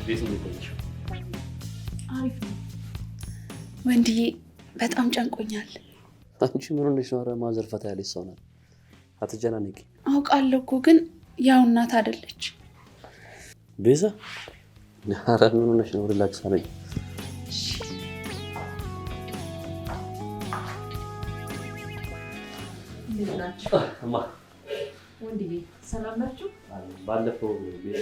ቤት እንዴት ነው? አሪፍ ነው ወንድዬ፣ በጣም ጨንቆኛል። አንቺ ምን ሆነሽ ነው? ኧረ ማዘር ፈታ ያለች ሰው ናት፣ አትጨናነቂ። አውቃለሁ እኮ ግን ያው እናት አይደለች። ቤዛ፣ ኧረ ምን ሆነሽ ነው? ሪላክስ አለኝ። እንዴት ናችሁ? ወንድዬ ሰላም ናችሁ? ባለፈው ቤዛ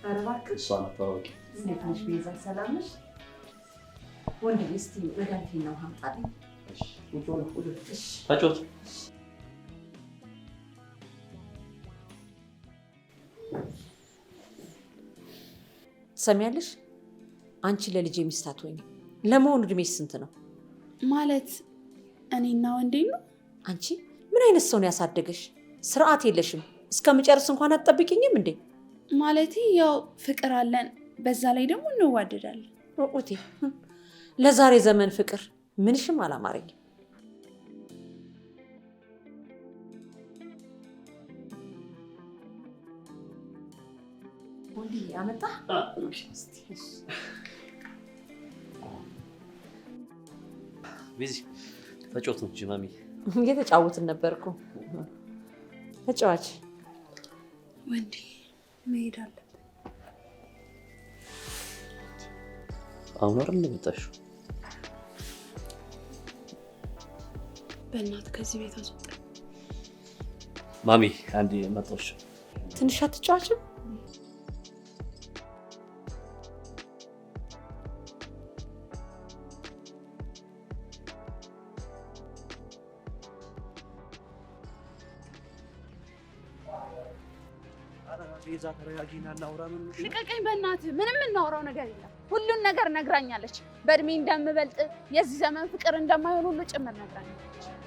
ኧረ እባክህ እሷን አታዋቂ። እንዴት ነሽ ቤዛ? ሰላም ነሽ? ወንድዬ እስኪ መድኃኒቴን ነው አምጣልኝ። ተጫወት። ትሰሚያለሽ? አንቺ ለልጄ ሚስት አትሆኝም። ለመሆኑ እድሜሽ ስንት ነው? ማለት እኔና ወንዴ ነው። አንቺ ምን አይነት ሰው ነው ያሳደገሽ? ስርዓት የለሽም። እስከምጨርስ እንኳን አትጠብቂኝም እንዴ? ማለቴ ያው ፍቅር አለን፣ በዛ ላይ ደግሞ እንዋደዳለን። ሩቁቴ ለዛሬ ዘመን ፍቅር ምንሽም አላማረኝም። ወንድዬ አመጣ ቤዚ ተጫወት ነው እንጂ ማሚ እየተጫወትን ነበርኩ። ተጫዋች ወንዴ መሄድ አለብን። አሁን አይደል እንደመጣሽው? በእናትህ ከዚህ ቤት አስወጣ። ማሚ አንዴ መጣሽ። ትንሽ አትጫዋችም? ቤዛ ተረጋጊና እናውራ። ምን ነው? ልቀቀኝ በእናትህ። ምንም እናወራው ነገር የለም። ሁሉን ነገር ነግራኛለች። በእድሜ እንደምበልጥ የዚህ ዘመን ፍቅር እንደማይሆን ሁሉ ጭምር ነግራኛለች።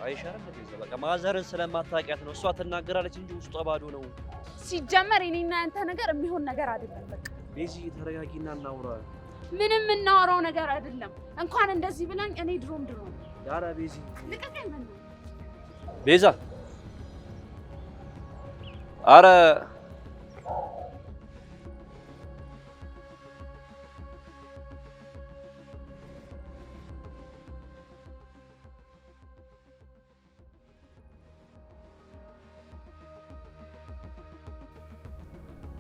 አይሻልም ቤዛ? በቃ ማዘርን ስለማታውቂያት ነው። እሷ ትናገራለች እንጂ ውስጧ ባዶ ነው። ሲጀመር እኔና ያንተ ነገር የሚሆን ነገር አይደለም። በቃ ቤዚ ተረጋጊና እናውራ። ምንም እናወራው ነገር አይደለም። እንኳን እንደዚህ ብላኝ እኔ ድሮም ኧረ ቤዚ ልቀቀኝ በእናትህ። ቤዛ ኧረ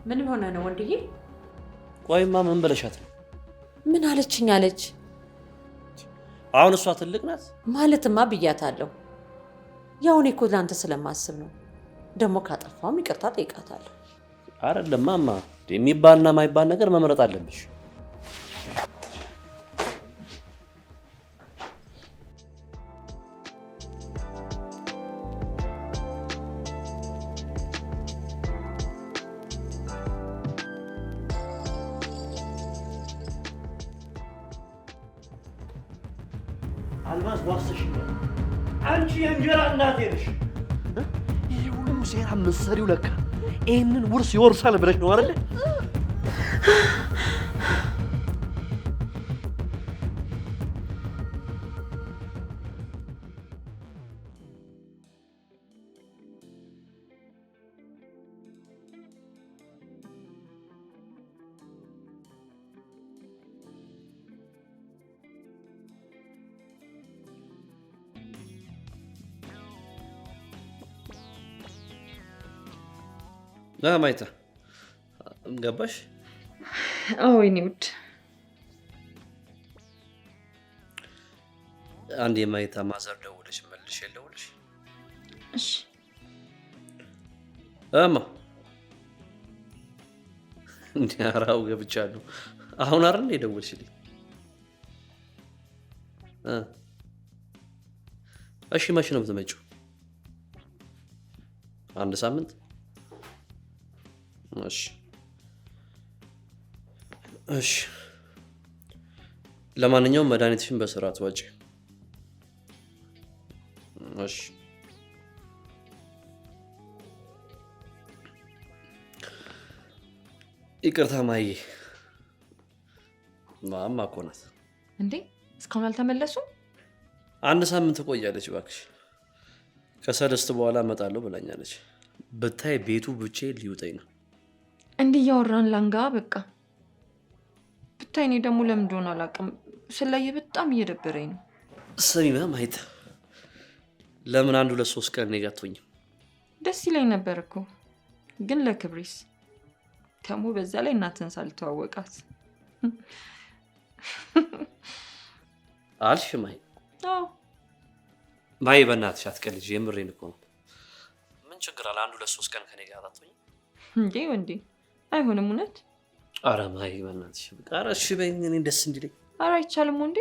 ምን ሆነ ነው ወንድዬ? ቆይማ ምን ብለሻት ነው? ምን አለችኝ አለች? አሁን እሷ ትልቅ ናት ማለትማ ብያታለሁ። ያው እኔ እኮ ለአንተ ስለማስብ ነው። ደግሞ ካጠፋውም ይቅርታ ጠይቃታለሁ። አይደለም ማማ፣ የሚባልና ማይባል ነገር መምረጥ አለብሽ። አልማዝ ዋስተሽ አንቺ የእንጀራ እናቴ ነሽ። ይህ ሁሉ ሴራ መሰሪው ለካ ይህንን ውርስ ይወርሳል ብለሽ ነው አይደል? ማይታ ገባሽ? አዎ የኔ ውድ። አንድ የማይታ ማዘር ደውለሽ መልሽ የለውልሽ? እሺ እማ እንዲያራው ገብቻለሁ። አሁን አይደል የደወልሽልኝ? እሺ መቼ ነው የምትመጪው? አንድ ሳምንት? እሺ እሺ። ለማንኛውም መድኃኒትሽን በስርዓት ዋጪ። እሺ ይቅርታ ማዬ። ማማ እኮ ናት እንዴ? እስካሁን አልተመለሱም? አንድ ሳምንት ትቆያለች እባክሽ። ከሰለስት በኋላ እመጣለሁ ብላኛለች። ብታይ ቤቱ ብቻዬን ሊውጠኝ ነው። እንዲህ እያወራን ላንጋ በቃ። ብታይ እኔ ደግሞ ለምን እንደሆነ አላውቅም ስለየ በጣም እየደበረኝ ነው። ስሚማ ማሂት ለምን 1-2-3 ቀን እኔ ጋር አትሆኝም? ደስ ይለኝ ነበር እኮ ግን ለክብሪስ ደግሞ በዛ ላይ እናትን ሳልተዋወቃት አልሽ ማሂ? አዎ ማሂ በእናትሽ አትቀልጂ፣ የምሬን እኮ ነው። ምን ችግር አለ 1-2-3 ቀን ከኔ ጋር አትሆኝም እንዴ? ወንዴ አይሆንም እውነት? ኧረ ማሂ በእናትሽ በቃ ኧረ እሺ በይኝ፣ እኔ ደስ እንዲለኝ። ኧረ አይቻልም ወንዴ።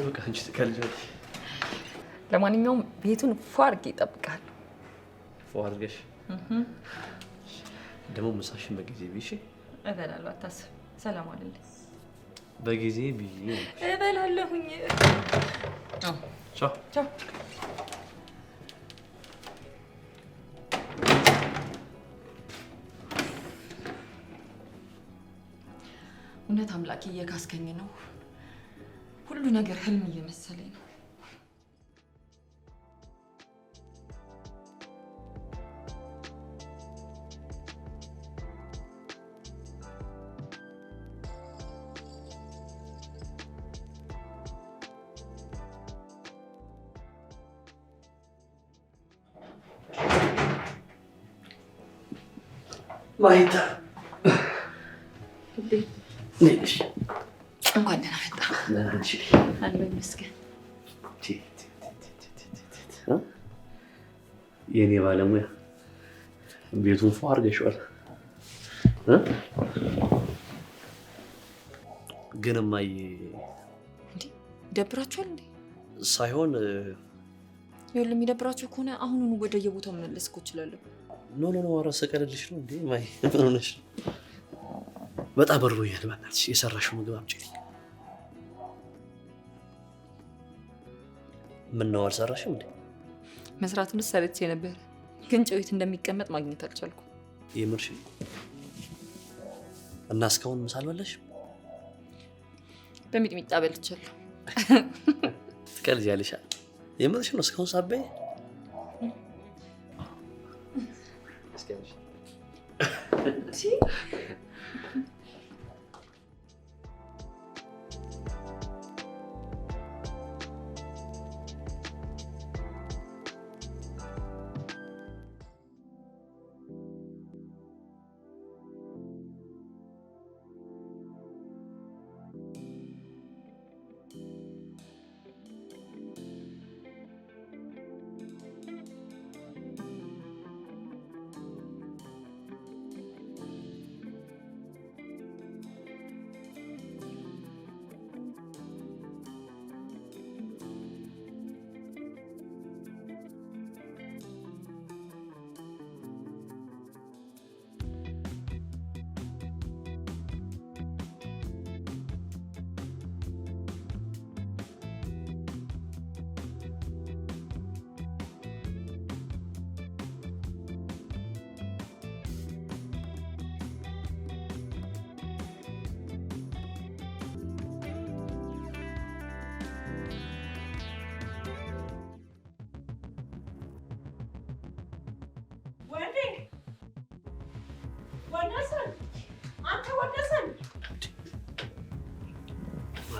በቃ አንቺ ትቀልጃለሽ። ለማንኛውም ቤቱን ፏ አድርጌ እጠብቅሃለሁ። ፏ አድርገሽ ደግሞ ምሳሽን በጊዜ ቢሽ እበላለሁ፣ አታስብ። ሰላም አለልኝ። በጊዜ ቢይ እበላለሁኝ። ቻው ቻው። እውነት አምላኬ እየካስከኝ ነው። ሁሉ ነገር ህልም እየመሰለኝ ነው። ማሂታ ነሽ? እንኳን ደህና መጣህ። ለአንቺ አለሁ ይመስገን። የኔ ባለሙያ ቤቱን ፏ አድርገሽዋል። ግን እማዬ እንዴ ደብራችኋል እንዴ? ሳይሆን ይኸውልህ የሚደብራችሁ ከሆነ አሁኑኑ ወደ የቦታው መመለስ እኮ እችላለሁ። ኖ ኧረ ስቀልልሽ ነው እንዴ ማሂ፣ ምን ሆነሽ ነው? በጣም በርቦኛል። በእናትሽ የሰራሽው ምግብ አምጪልኝ። ምነው አልሰራሽም እንዴ? መስራቱን ሰርቼ ነበር፣ ግን ጨዊት እንደሚቀመጥ ማግኘት አልቻልኩም። የምርሽ? እና እስካሁን ምሳ አልበላሽም? በሚጥሚጣ በልቻለሁ። ትቀልጃለሽ። የምርሽ ነው? እስካሁን ሳበይ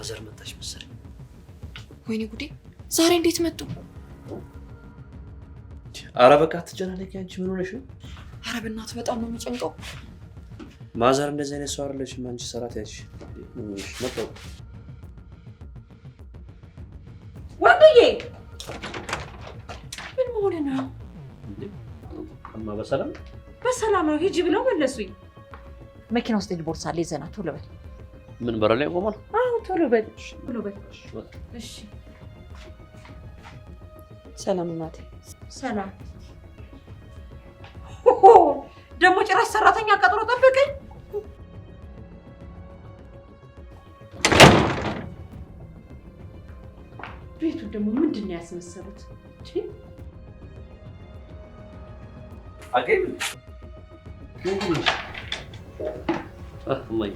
ማዘር መጣች መሰለኝ። ወይኔ ጉዴ! ዛሬ እንዴት መጡ? ኧረ በቃ አትጨናነቂ አንቺ ምን ሆነሽ ነው? ኧረ በእናትህ በጣም ነው የሚጨንቀው። ማዘር እንደዚህ አይነት ሰው አይደለችም። አንቺ ሰራት ያቺ መጣው። ወንድዬ ምን ሆነ ነው? እማ በሰላም በሰላም ነው። ሂጂ ብለው መለሱኝ። መኪና ውስጥ ቦርሳ አለ ይዘና ቶሎ በል። ምን በር ላይ ቆሟል? አዎ ቶሎ በል ቶሎ በል። እሺ ሰላም እናቴ። ሰላም ደግሞ ጭራሽ ሰራተኛ ቀጥሮ ጠበቀኝ። ቤቱ ደግሞ ምንድን ነው ያስመሰሉት? አገኝ እማዬ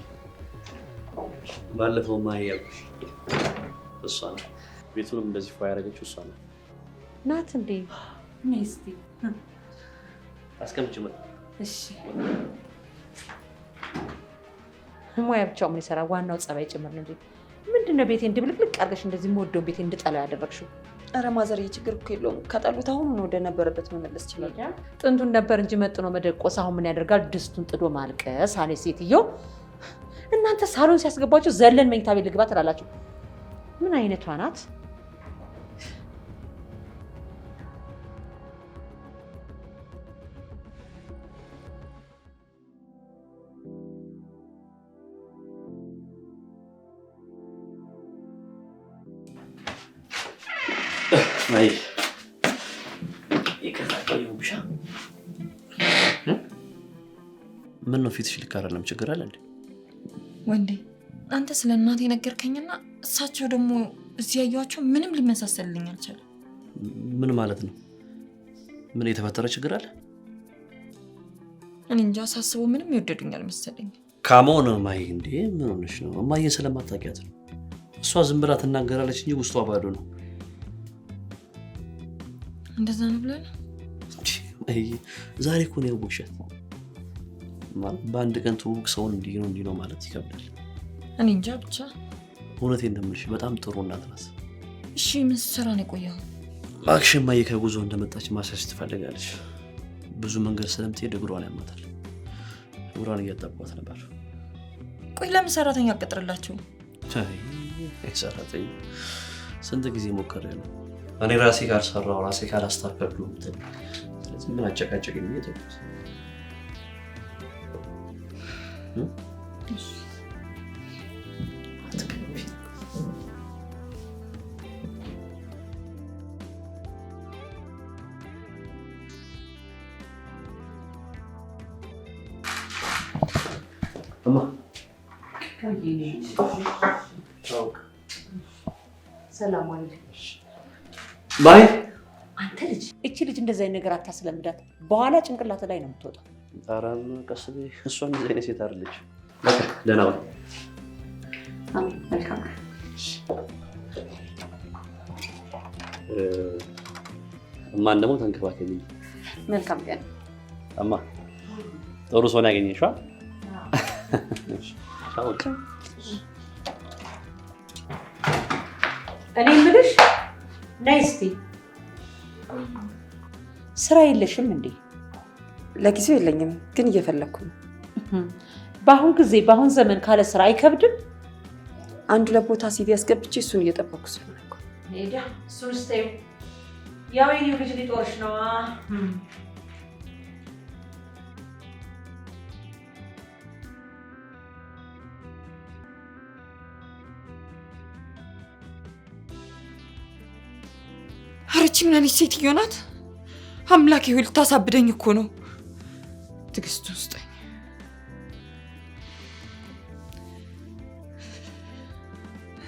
ባለፈው እማዬ ያልኩሽ እሷ ናት። ቤቱንም እንደዚህ ፏ ያደረገችው እሷ ናት። ናት እንዴ? ሚስቲ አስቀምጪ መጣ። እሺ ሙያ ብቻው ምን ይሰራ? ዋናው ጸባይ ጭምር ነው እንጂ ምንድነው ቤቴን ድብልቅልቅ አድርገሽ እንደዚህ የምወደው ቤቴን እንድጠላው ያደረግሽው? ኧረ ማዘር ችግር እኮ የለውም። ከጠሉት አሁን ወደ ነበረበት መመለስ ይችላል። ጥንቱን ነበር እንጂ መጥኖ መደቆስ አሁን ምን ያደርጋል? ድስቱን ጥዶ ማልቀስ አለ ሴትዮ። እናንተ ሳሎን ሲያስገባችሁ ዘለን መኝታ ቤት ልግባ ትላላችሁ። ምን አይነቷ ናት? አይ ይከታተሉ ብቻ ምን ነው ፊትሽ ልክ አይደለም? ችግር አለ እንዴ? ወንዴ አንተ ስለ እናቴ ነገርከኝና እሳቸው ደግሞ እዚህ ያዩዋቸው ምንም ሊመሳሰልልኝ አልቻለም። ምን ማለት ነው? ምን የተፈጠረ ችግር አለ? እኔ እንጃ ሳስበው ምንም ይወደዱኛል መሰለኝ። ካሞን ማይ እንዴ ምን ሆነሽ ነው? እማዬን ስለማታውቂያት ነው። እሷ ዝም ብላ ትናገራለች እንጂ ውስጧ ባዶ ነው። እንደዛ ነው ብለህ አይ ዛሬ እኮ ነው ያወቅሻት። ማለት በአንድ ቀን ትውውቅ ሰውን እንዲህ ነው ማለት ይከብዳል። እኔ እንጃ ብቻ እውነቴን ነው የምልሽ በጣም ጥሩ እናት ናት። እሺ ምን ስራ ነው የቆየው? እባክሽ እማዬ ከጉዞ እንደመጣች ማሳጅ ትፈልጋለች። ብዙ መንገድ ስለምትሄድ እግሯን ያማታል። እግሯን እያጣቧት ነበር። ቆይ ለምን ሰራተኛ አቀጥርላችሁ? አይ ሰራተኛ ስንት ጊዜ ሞከረ ነው። እኔ ራሴ ጋር ሰራው ራሴ ጋር አስተካከሉ እንትን ስለዚህ ምን አጨቃጨቀኝ ነው የተውኩት። እማ ሰላም አለይኩም። ባይ አንተ ልጅ እቺ ልጅ እንደዛ አይነት ነገር አታስለምዳት። በኋላ ጭንቅላት ላይ ነው የምትወጣው። ታራም ቀስቤ እሷ እንደዚህ አይነት ሴት አይደለች። በቃ ደህና ወይ? አሜን መልካም። እማን ደግሞ ተንከባከቢኝ። መልካም ቀን እማ። ጥሩ ሰው ነው ያገኘሽው። እኔ የምልሽ ነይ እስኪ። ስራ የለሽም እንዴ? ለጊዜው የለኝም፣ ግን እየፈለኩ ነው። በአሁን ጊዜ በአሁን ዘመን ካለ ስራ አይከብድም? አንዱ ለቦታ ሲቪ አስገብቼ እሱን እየጠበኩ ስለሆነ እኮ። ሄዳ እሱን ስተዩ ያው የኔው ልጅ ሊጦርሽ ነው። አረቺ ምን አይነት ሴትዮ ናት? አምላኬ ሆይ ልታሳብደኝ እኮ ነው። ትዕግስት ውስጠኝ።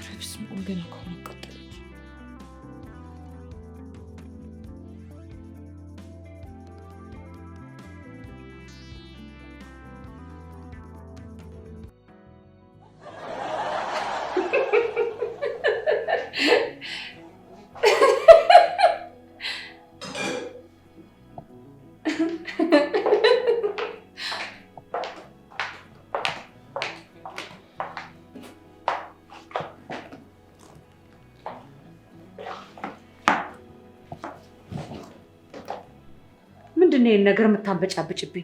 ረብስ ገና ከሆነ ቀጠለች። ምንድን ነው ነገር የምታንበጫብጭብኝ?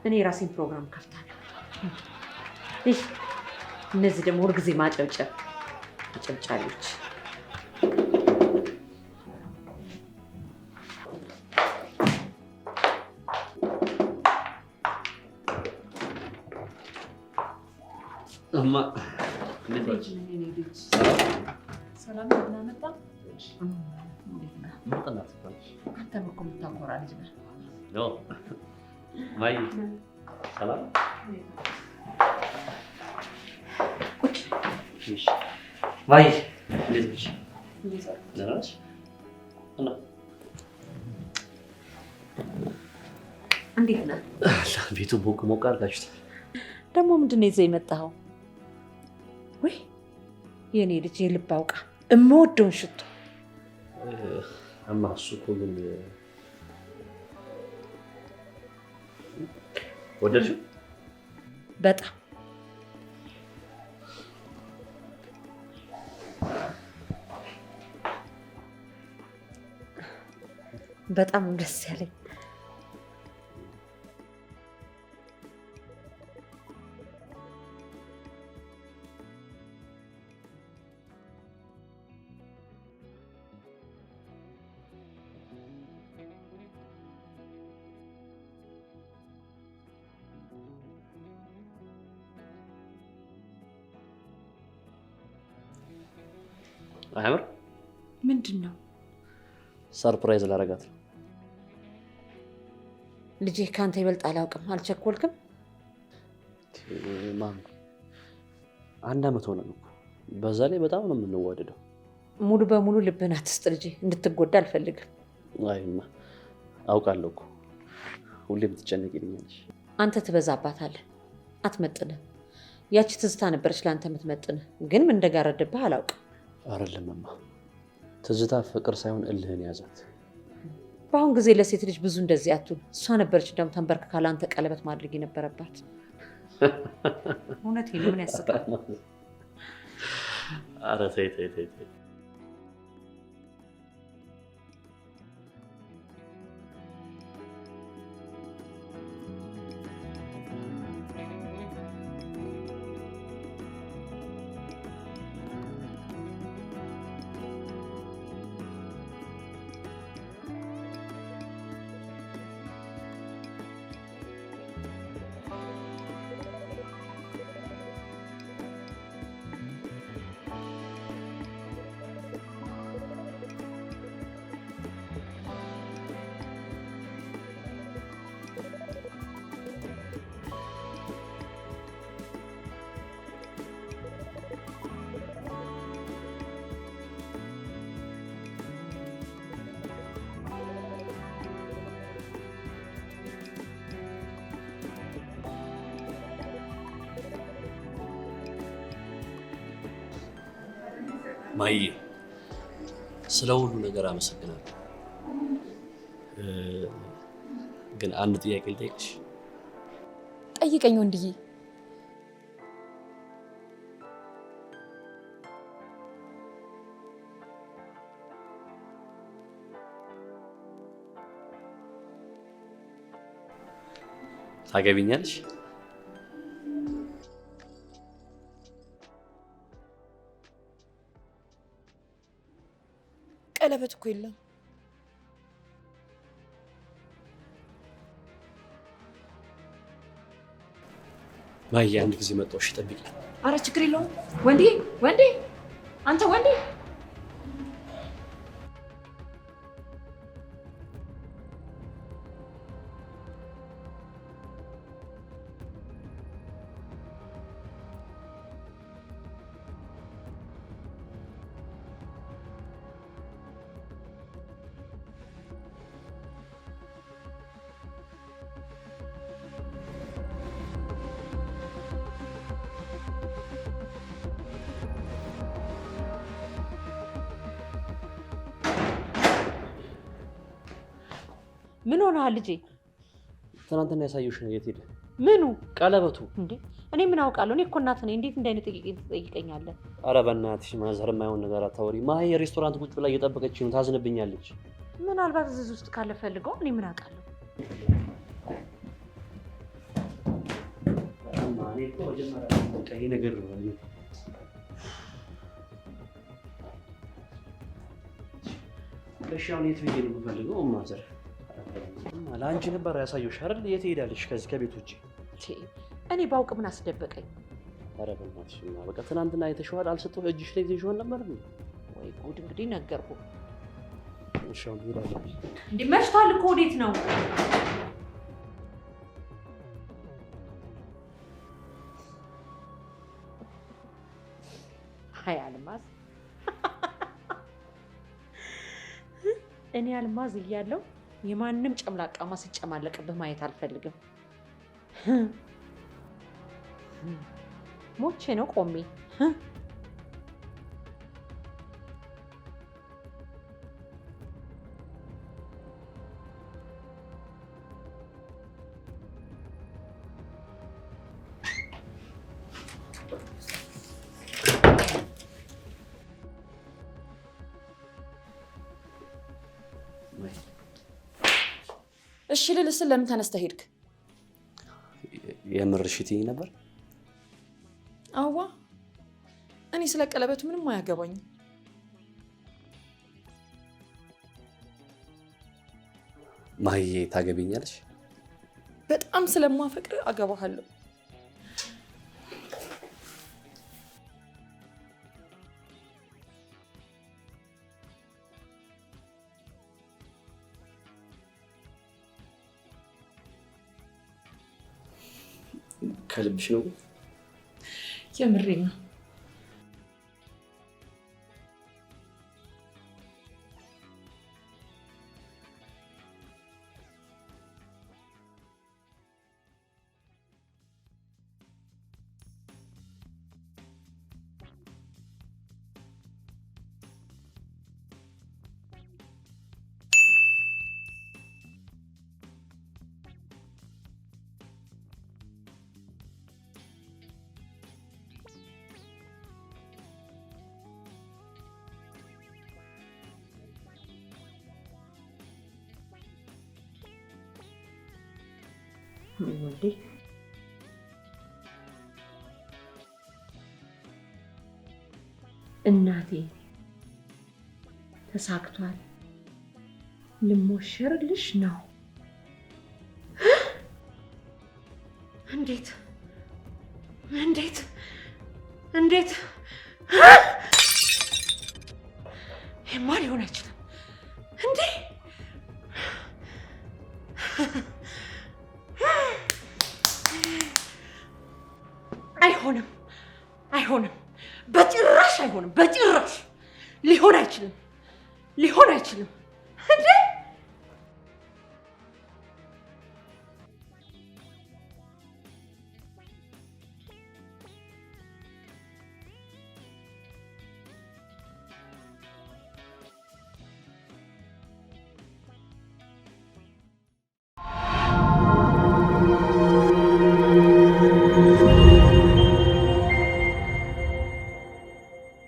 እኔ የራሴን ፕሮግራም ከፍታለሁ። እነዚህ ደግሞ ሁልጊዜ ማጨብጨብ አጨብጫቢዎች። እማ ሰላም ናመጣ። አንተም እኮ የምታኮራ ልጅ ነህ። ማይ ሰላም ማይ እንዴት ነሽ? ደህና ነሽ? እንዴት ነህ? ቤቱ ሞቅ ሞቅ አድርጋችሁታል። ደግሞ ምንድን ነው ይዘህ የመጣኸው? ወይ የኔ ልጅ የልብ አውቃ የምወደውን ሽቶ። እማ እሱ እኮ ግን ወደድሽው? በጣም በጣም ደስ ያለኝ። አያምር? ምንድን ነው? ሰርፕራይዝ ላደርጋት ነው። ልጄ ከአንተ ይበልጥ አላውቅም። አልቸኮልክም? ማም 1 ዓመት ሆነን እኮ። በዛ ላይ በጣም ነው የምንዋደደው። ሙሉ በሙሉ ልብህን አትስጥ ልጄ። እንድትጎዳ አልፈልግም። አይማ አውቃለሁ እኮ ሁሌም ትጨነቂልኛለሽ። አንተ ትበዛባታለህ፣ አትመጥንህ። ያቺ ትዝታ ነበረች ለአንተ የምትመጥንህ፣ ግን ምን እንደጋረደብህ አላውቅም። አይደለምማ፣ ትዝታ ፍቅር ሳይሆን እልህን ያዛት። በአሁን ጊዜ ለሴት ልጅ ብዙ እንደዚህ አትሁን። እሷ ነበረች እንደውም ተንበርክካ ለአንተ ቀለበት ማድረግ የነበረባት። እውነቴን ነው። ምን ያስቃል? ኧረ ተይ ተይ ተይ ተይ። ማይ ስለ ሁሉ ነገር አመሰግናለሁ። ግን አንድ ጥያቄ ልጠይቅሽ። ጠይቀኝ ወንድዬ። ታገቢኛለሽ? ቀለበት እኮ የለም። ማይ አንድ ጊዜ መጣሁ። እሺ ጠብቂ። አረ ችግር የለውም ወንዴ። ወንዴ አንተ ወንዴ። ምን ሆነሃል ልጄ? ትናንትና ያሳየሁሽ የት ሄደ? ምኑ? ቀለበቱ። እንዴ እኔ ምን አውቃለሁ? እኔ እኮ እናትህ ነኝ። እንዴት እንደ አይነት ጥያቄ ትጠይቀኛለህ? ኧረ በእናትሽ ማዘር የማይሆን ነገር አታወሪ። ማይ ሬስቶራንት ቁጭ ብላ እየጠበቀች ነው፣ ታዝንብኛለች። ምናልባት እዚህ ውስጥ ካለ ፈልገው። እኔ ምን አውቃለሁ? ማኔ እኮ መጀመሪያ ቀይ ነገር ነው። እሺ አሁን የት ብዬሽ ነው የምፈልገው? ማዘር ለአንቺ ነበር ያሳየሁሽ አይደል? የት ሄዳለሽ ከዚህ ከቤት ውጭ? እኔ ባውቅ ምን አስደበቀኝ? ኧረ በእናትሽ በቃ ትናንትና አይተሽዋል። አልሰጠሁሽ እጅሽ ላይ ይዘሽዋል ነበር ነው? ወይ ጉድ! እንግዲህ ነገርኩህ። እሺ አሁን ሄዳለሁ። እንዴ መሽቷል እኮ ወዴት ነው? አይ አልማዝ፣ እኔ አልማዝ እያለሁ የማንም ጨምላቃማ ሲጨማለቅብህ ማየት አልፈልግም። ሞቼ ነው ቆሜ። እሺ ልልስ ለምን ተነስተህ ሄድክ? የምርሽ ትይኝ ነበር? አዋ እኔ ስለ ቀለበቱ ምንም አያገባኝም። ማሂዬ ታገቢኛለሽ? በጣም ስለማፈቅር አገባሃለሁ። ከልብሽ ነው? የምሬን ነው። ወዴ እናቴ ተሳክቷል። ልሞሸርልሽ ነው። እንዴት እንዴት እንዴት? ይሄማ ሊሆን አይችልም እንዴ! አይሆንም፣ አይሆንም፣ በጭራሽ አይሆንም፣ በጭራሽ ሊሆን አይችልም፣ ሊሆን አይችልም እንዴ!